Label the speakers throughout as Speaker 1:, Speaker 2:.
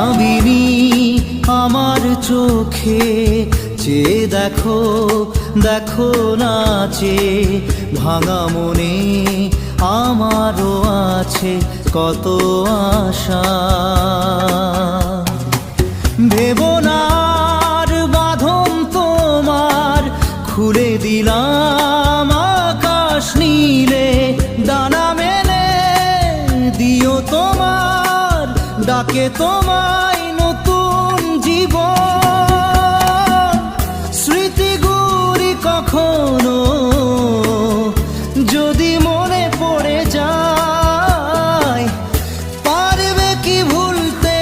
Speaker 1: মায়াবিনী আমার চোখে চেয়ে দেখো দেখো নাচে ভাঙা মনে আমারও আছে কত আশা। ভেবনার বাঁধন তোমার খুলে দিলাম আকাশ নীলে, ডানা মেলে দিও তোমার ডাকে তোমায় নতুন জীবন। স্মৃতিগুলি কখনো যদি মনে পড়ে যায়, পারবে কি ভুলতে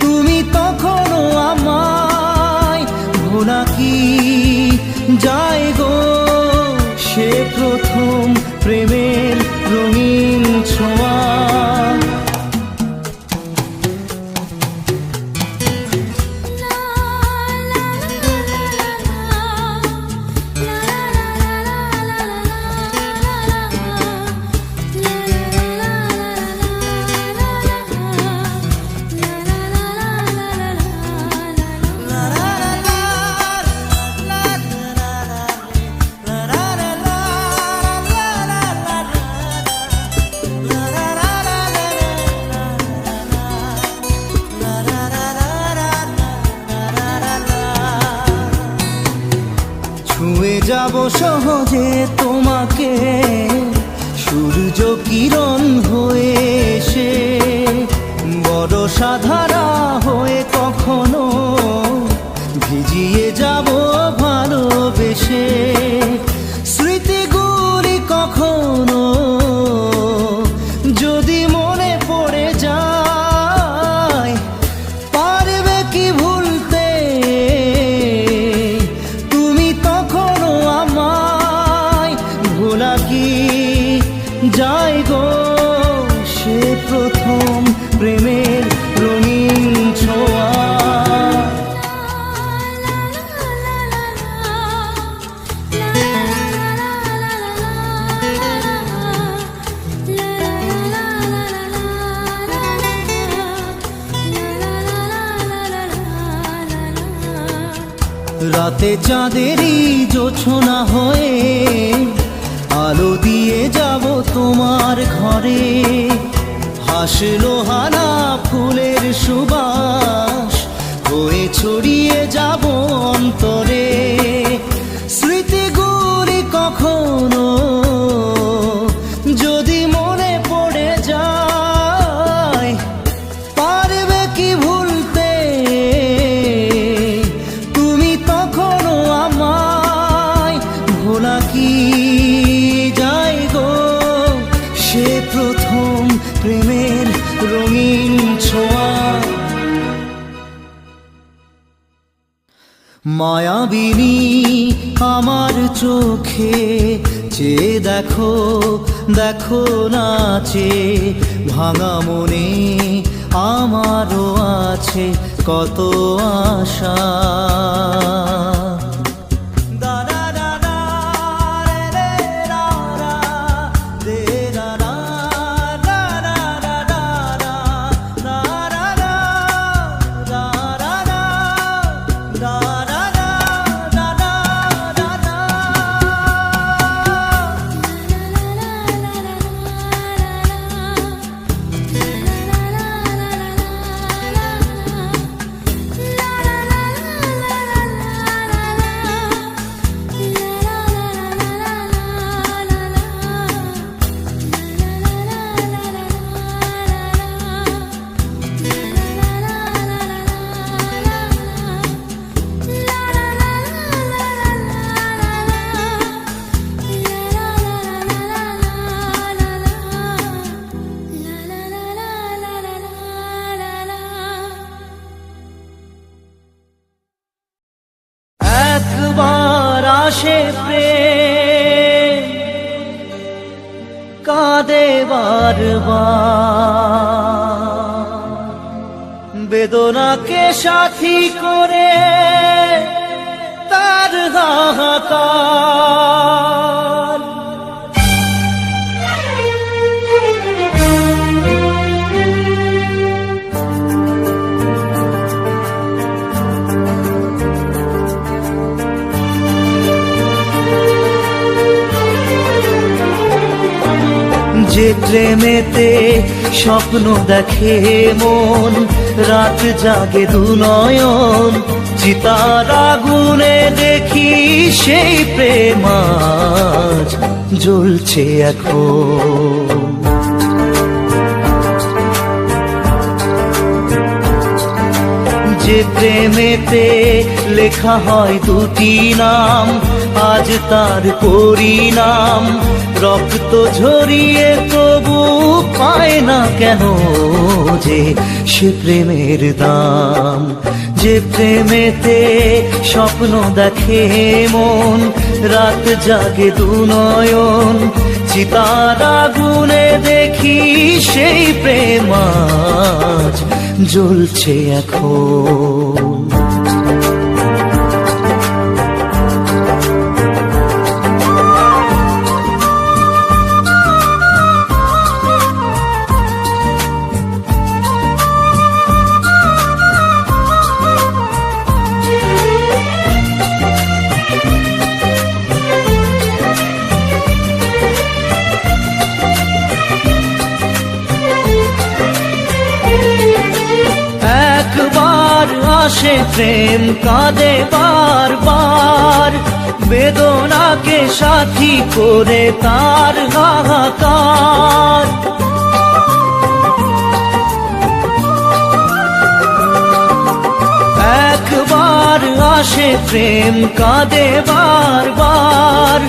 Speaker 1: তুমি তখনও আমায়? ভোলা কি যায় গো সে প্রথম প্রেমের রঙিন ছোঁয়া। ছুঁয়ে যাব সহজে তোমাকে সূর্য কিরণ হয়ে এসে, বর্ষা ধারা হয়ে কখনো ভিজিয়ে যাব ভালোবেসে। স্মৃতিগুলি কখনো যদি মনে পড়ে যায়, পারবে কি ভুলতে তুমি তখনও আমায়? ভোলা কি যায় গো সে প্রথম প্রেমের রঙিন ছোঁয়া। রাতে চাঁদেরই জোছনা হয়ে আলো দিয়ে যাব তোমার ঘরে, হাসলো হানা ফুলের সুবাস হয়ে ছড়িয়ে যাব অন্তরে। স্মৃতিগুলি কখনো যদি মনে পড়ে যায়, পারবে কি ভুলতে তুমি তখনও আমায়? ভোলা কি যায় গো সে প্রথম প্রেমের রঙিন ছোঁয়া। মায়াবিনী আমার চোখে চেয়ে দেখো দেখো নাচে ভাঙা মনে আমারও আছে কত আশা। আসে প্রেম কাঁদে বারবার, বেদনাকে সাথী করে তার হাহাকার। যে প্রেমেতে স্বপ্ন দেখে মন, রাত জাগে দু নয়ন, চিতার আগুনে দেখি সেই প্রেম আজ জ্বলছে এখন। যে প্রেমেতে লেখা হয় দুটি নাম, আজ তার পরিণাম রক্ত ঝরিয়ে তবু পায় না কেন যে সে প্রেমের দাম। যে প্রেমেতে স্বপ্ন দেখে মন, রাত জাগে দু নয়ন, চিতার আগুনে দেখি সেই প্রেম আজ জ্বলছে এখন। একবার আসে প্রেম কাঁদে বারবার, বেদনাকে সাথী করে তার হাহাকার। একবার আসে প্রেম কাঁদে বারবার,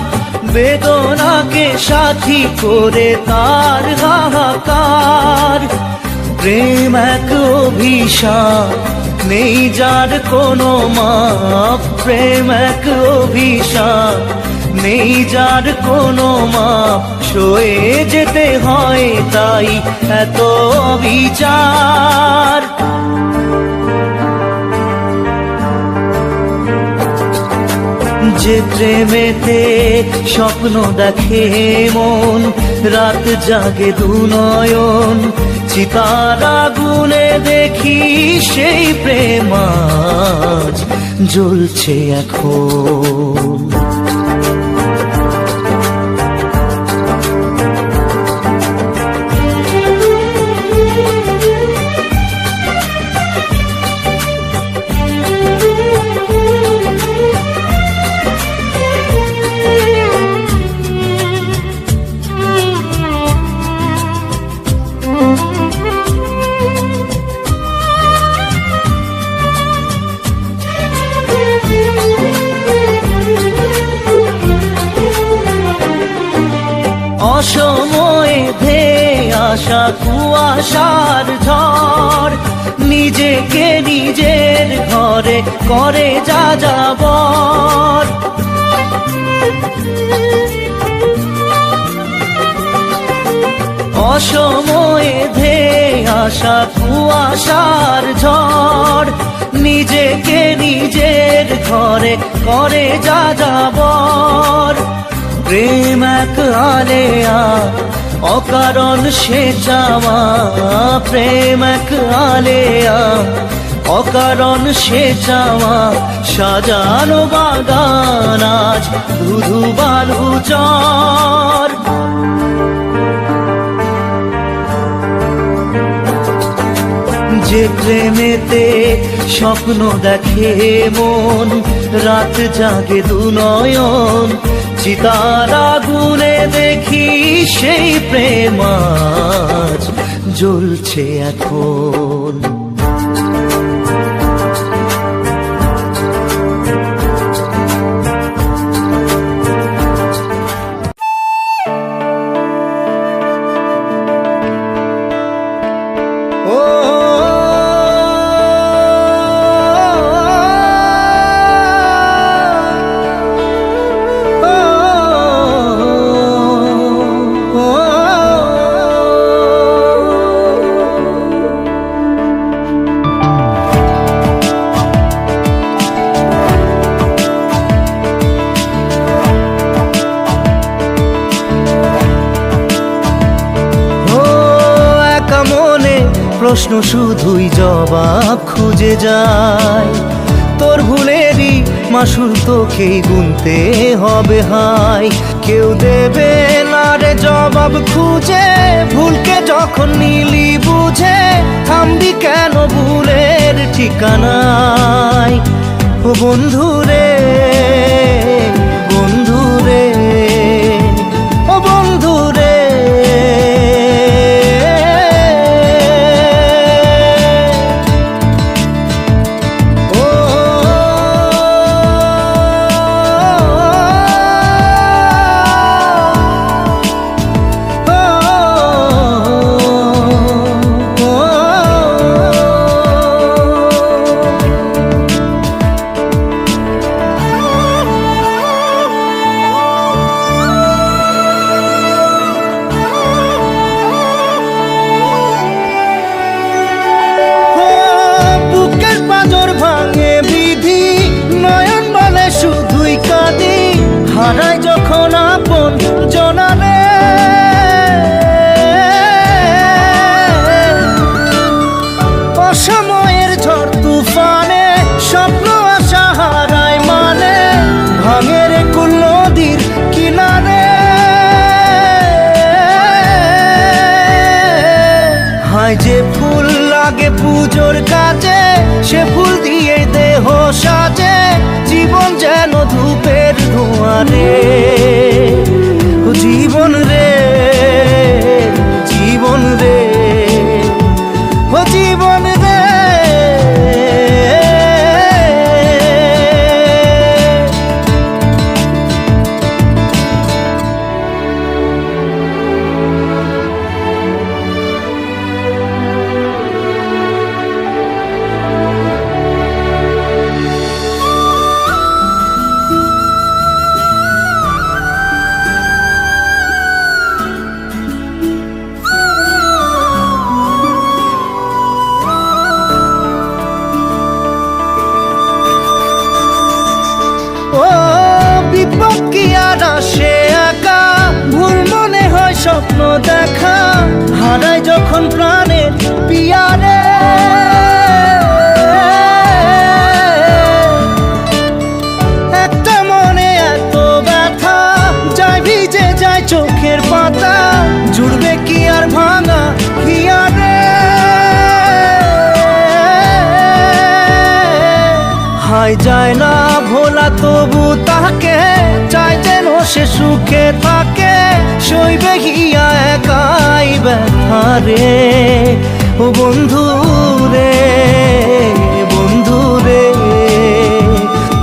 Speaker 1: বেদনাকে সাথী করে তার হাহাকার। প্রেম এক অভিশাপ, নেই যার কোনো মাপ। প্রেম এক অভিশাপ, নেই যার কোনো মাপ। সয়ে যেতে হয় তাই এত বিচার। যে প্রেমেতে স্বপ্ন দেখে মন, রাত জাগে দু নয়ন, চিতার আগুনে দেখি সেই প্রেম আজ জ্বলছে এখন। অসময়ে ধেয়ে আসা কুয়াশার ঝড়, নিজেকে নিজের ঘরে করে যাযাবর। অসময়ে ধেয়ে আসা কুয়াশার ঝড়, নিজেকে নিজের ঘরে করে যাযাবর। প্রেম এক আলেয়া, অকারণ সে চাওয়া। প্রেম এক আলেয়া, অকারণ সে চাওয়া। সাজানো বাগান আজ ধুধু বালু চর। যে প্রেমেতে স্বপ্ন দেখে মন, রাত জাগে দু নয়ন, চিতার আগুনে দেখি সেই প্রেম আজ জ্বলছে এখন। প্রশ্ন শুধুই জবাব খুঁজে যায়। তোর ভুলেরই মাসুল তোকেই গুনতে হবে হায়। কেউ দেবে না রে জবাব খুঁজে বন্ধু রে, বন্ধু রে, ও বন্ধু রে। হারাই যখন আপন জনারে, অসময়ের ঝড় তুফানে স্বপ্ন আশা হারায় মানে, ভাঙের কুল নদীর কিনারে। হায় যে ফুল লাগে পুজোর কাজে, সে ফুল দিয়ে দেহ সাজে, জীবন যেন ধূপের ধোঁয়ারে। ও জীবন রে, জীবন রে, ও জীবন রে। ও বিপদ কি আর আসে একা, ভুল মনে হয় স্বপ্ন দেখা, হারাই যখন প্রাণের পিয়ারে। একটা মনে এত ব্যথা, যায় ভিজে যায় চোখের পাতা, জুড়বে কি আর ভাঙা হিয়ারে। হায় যায় না ভোলা তবু তাকে, চাই যেন সে সুখে থাকে, সইবে গিয়া একাই ব্যথা রে। ও বন্ধু রে, বন্ধু রে,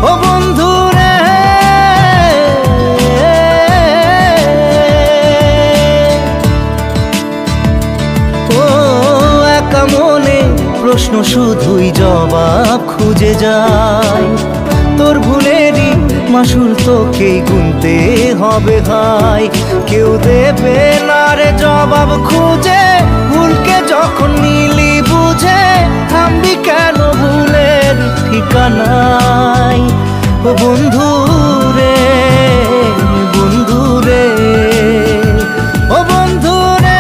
Speaker 1: ও বন্ধু রে। ও একা মনে প্রশ্ন শুধুই জবাব খুঁজে যায়, তোর ভুলেরই মাসুল তোকেই গুনতে হবে ভাই। কেউ দেবে না রে জবাব খুঁজে, ভুলকে যখন নিলি বুঝে, থামবি কেন ভুলের ঠিকানায়। ও বন্ধু রে, বন্ধু রে, ও বন্ধু রে।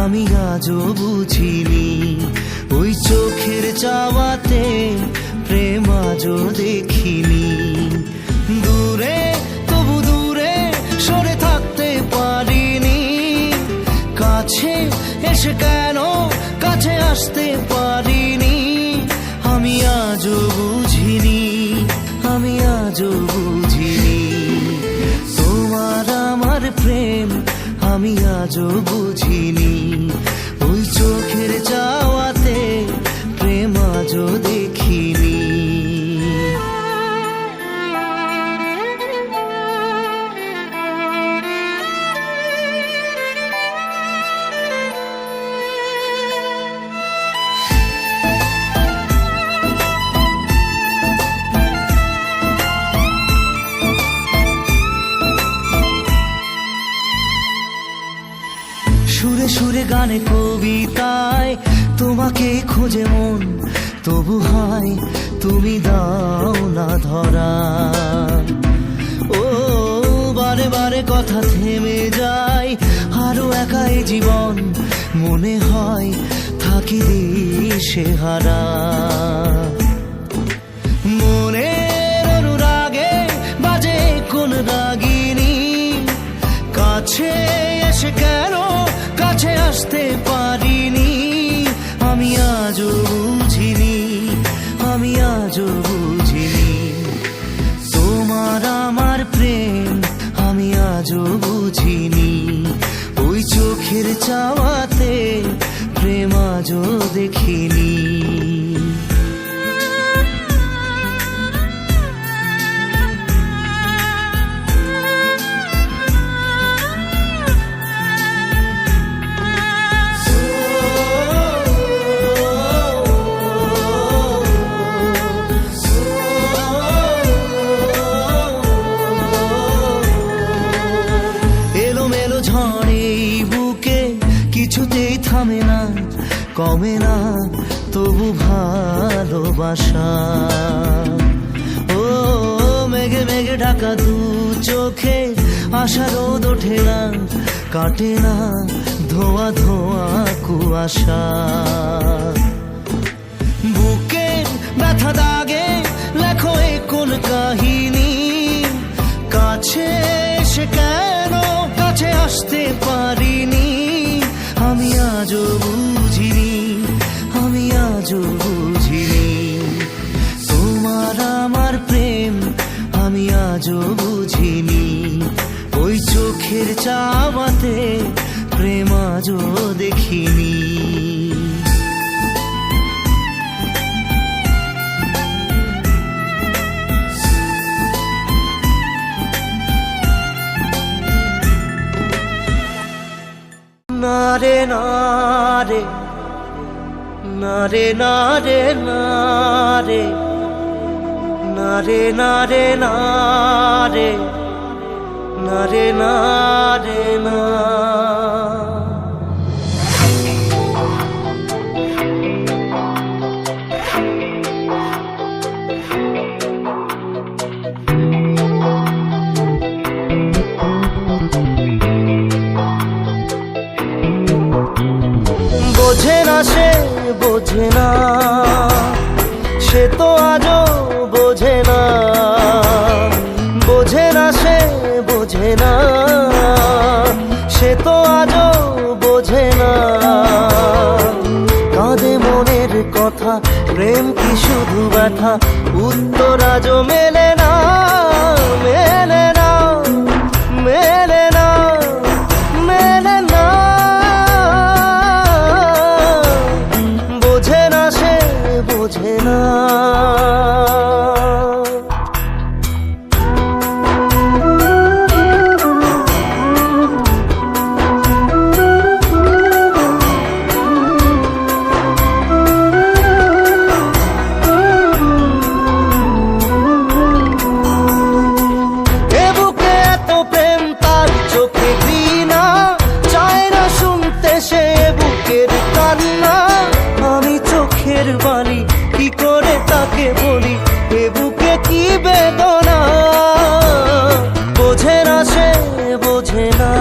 Speaker 1: আমি আজও বুঝিনি, ওই চোখের চাওয়াতে প্রেম আজও দেখিনি। দূরে তবু দূরে সরে থাকতে পারিনি, কাছে এসে কেন কাছে আসতে পারিনি। আমি আজও বুঝিনি, আমি আজও বুঝিনি, তোমার আমার প্রেম আমি আজও বুঝিনি। ওই চোখের চাওয়াতে প্রেম আজও দেখিনি। গানে কবিতায় তোমাকে খোঁজে মন, তবু হয় তুমি দাও না ধরা। ও বারে বারে কথা থেমে যায়, আরো একাই জীবন মনে হয় থাকি দিশে হারা। মনের অনুরাগে বাজে কোন রাগিনী, কাছে এসে কেন কাছে আসতে পারিনি। আমি আজও বুঝিনি, আমি আজও বুঝিনি তোমার আমার প্রেম, আমি আজও বুঝিনি। ওই চোখের চাওয়াতে প্রেম আজও দেখিনি। কিছুতেই থামে না, কমে না তবু ভালোবাসা। ও মেঘে মেঘে ঢাকা দু চোখে আশা রোদ ওঠে না, কাটে না ধোয়া ধোয়া কুয়াশা। বুকে ব্যথা দাগে লেখো এ কোন কাহিনী, কাছে এসে কেন কাছে আসতে পারিনি। আমি আজও বুঝিনি, আমি আজও বুঝিনি তোমার আমার প্রেম, আমি আজও বুঝিনি। ওই চোখের চাওয়াতে প্রেম আজও দেখিনি। নারে নারে নারে নারে নারে নারে নারে নারে নারে নারে না। বোঝে না সে বোঝে না, সে তো আজও বোঝে না। বোঝে না সে বোঝে না, সে তো আজও বোঝে না। কাঁদে মনের কথা, প্রেম কি শুধু ব্যথা, উত্তর আজও মেলে না, মেলে না, মেলে না, মেলে না। বোঝে না সে বোঝে না। বাণী কি করে তাকে বলি, এ বুকে কি বেদনা। বোঝে না সে বোঝে না,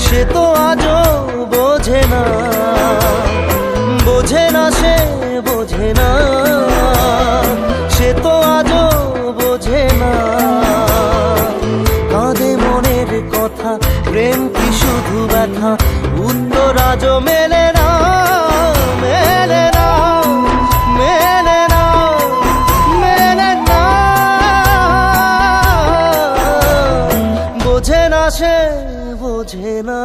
Speaker 1: সে তো আজও বোঝে না। বোঝে না সে বোঝে না, সে তো আজও বোঝে না। কাঁদে মনের কথা, প্রেম কি শুধু ব্যথা, উত্তর আজও মেলে না, মেলে না, মেলে না, মেলে না। বোঝে না সে বোঝে না।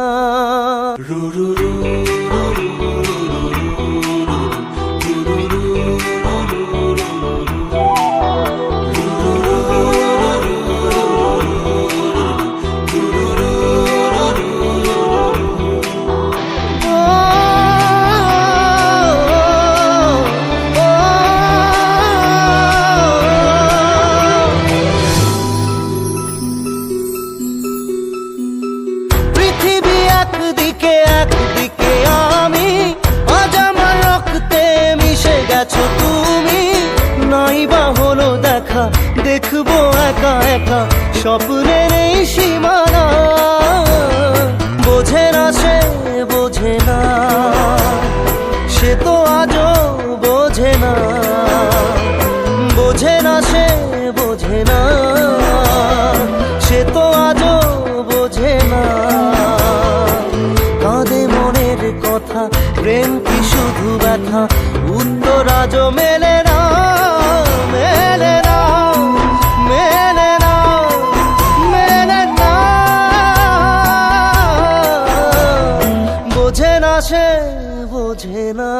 Speaker 1: পৃথিবী নাই বা হলো দেখা, দেখবো একা একা স্বপ্নের এই সীমানা। বোঝে না সে বোঝে না, সে তো আজও বোঝে না। বোঝে না সে বোঝে না, সে তো আজও বোঝে না। কাঁদে মনের কথা, প্রেম কি শুধু ব্যথা, উত্তর আজও মেলে না, মেলে না, মেলে না, মেলে না। বোঝে না সে বোঝে না।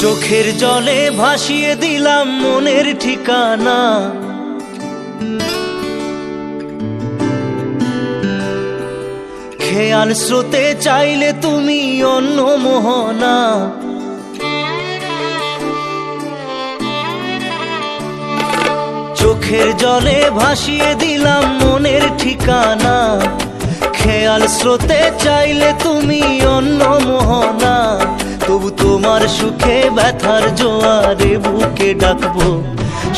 Speaker 1: চোখের জলে ভাসিয়ে দিলাম মনের ঠিকানা। খেয়াল স্রোতে চাইলে তুমি অন্য মোহনা। চোখের জলে ভাসিয়ে দিলাম মনের ঠিকানা। খেয়াল স্রোতে চাইলে তুমি অন্য মোহনা। তবু তোমার সুখে ব্যথার জোয়ারে বুকে ডাকবো,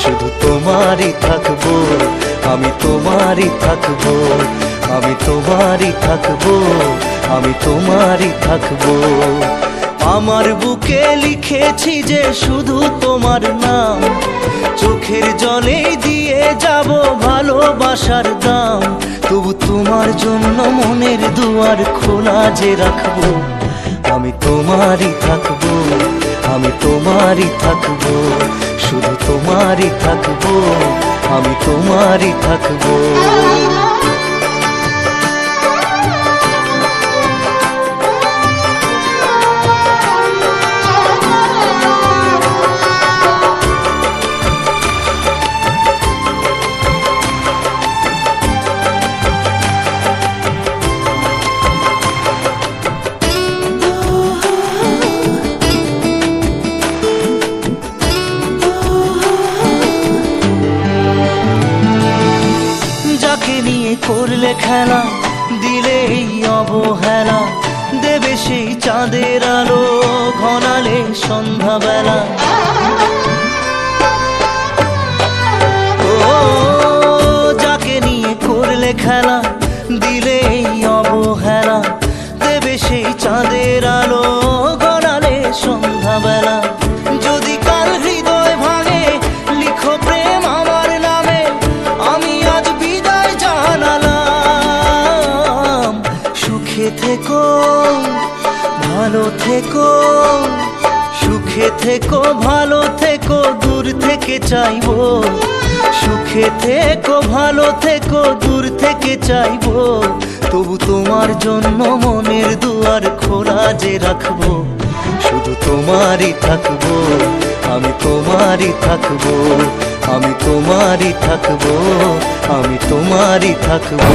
Speaker 1: শুধু তোমারই থাকবো, আমি তোমারই থাকবো, আমি তোমারই থাকবো, আমি তোমারই থাকবো। আমার বুকে লিখেছি যে শুধু তোমার নাম, চোখের জলে দিয়ে যাব ভালোবাসার দাম। তবু তোমার জন্য মনের দুয়ার খোলা যে রাখবো, আমি তোমারই থাকবো, আমি তোমারই থাকবো, শুধু তোমারই থাকবো, আমি তোমারই থাকবো। করলে খেলা, দিলে এই অবহেলা, দেবে সেই চাঁদের আলো ঘনালে সন্ধ্যাবেলা। ও যাকে নিয়ে করলে খেলা, দিলে এই অবহেলা, দেবে সেই চাঁদের আলো ঘনালে সন্ধ্যাবেলা। যদি কাল হৃদয় ভাঙে লিখো প্রেম আমার নামে, আমি আজ বিদায় জানালাম। সুখে থেকো ভালো থেকো, সুখে থেকো ভালো থেকো, দূর থেকে চাইবো। সুখে থেকো ভালো থেকো, দূর থেকে চাইবো। তবু তোমার জন্য মনের দুয়ার খোলা যে রাখবো, শুধু তোমারই থাকবো, আমি তোমারই থাকবো, আমি তোমারই থাকবো, আমি তোমারই থাকবো।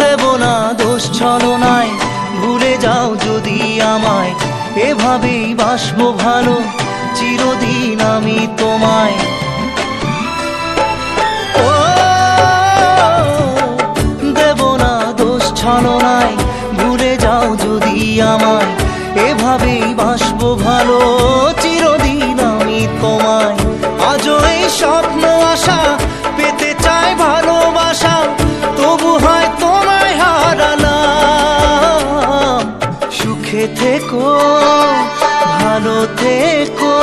Speaker 1: দেব না দোষ ছলনায়, ভুলে যাও যদি আমায়। এভাবেই বাসবো ভালো চিরদিন আমি তোমায়। ও দেব না দোষ ছলনায়, ভুলে যাও যদি আমায়। এভাবেই বাসবো ভালো ভালো থেকো,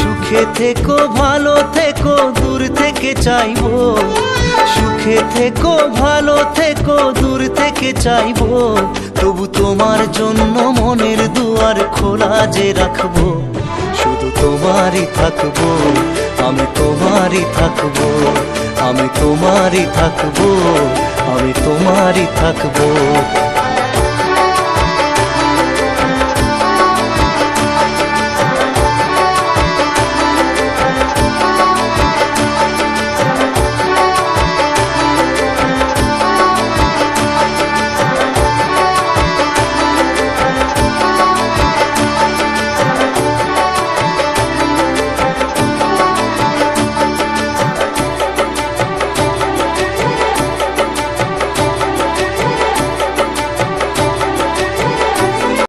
Speaker 1: সুখে থেকো, ভালো থেকো, দূর থেকে চাইবো। সুখে থেকো, ভালো থেকো, দূর থেকে চাইবো। তবু তোমার জন্য মনের দুয়ার খোলা যে রাখবো। শুধু তোমারই থাকবো, আমি তোমারই থাকবো, আমি তোমারই থাকবো, আমি তোমারই থাকবো।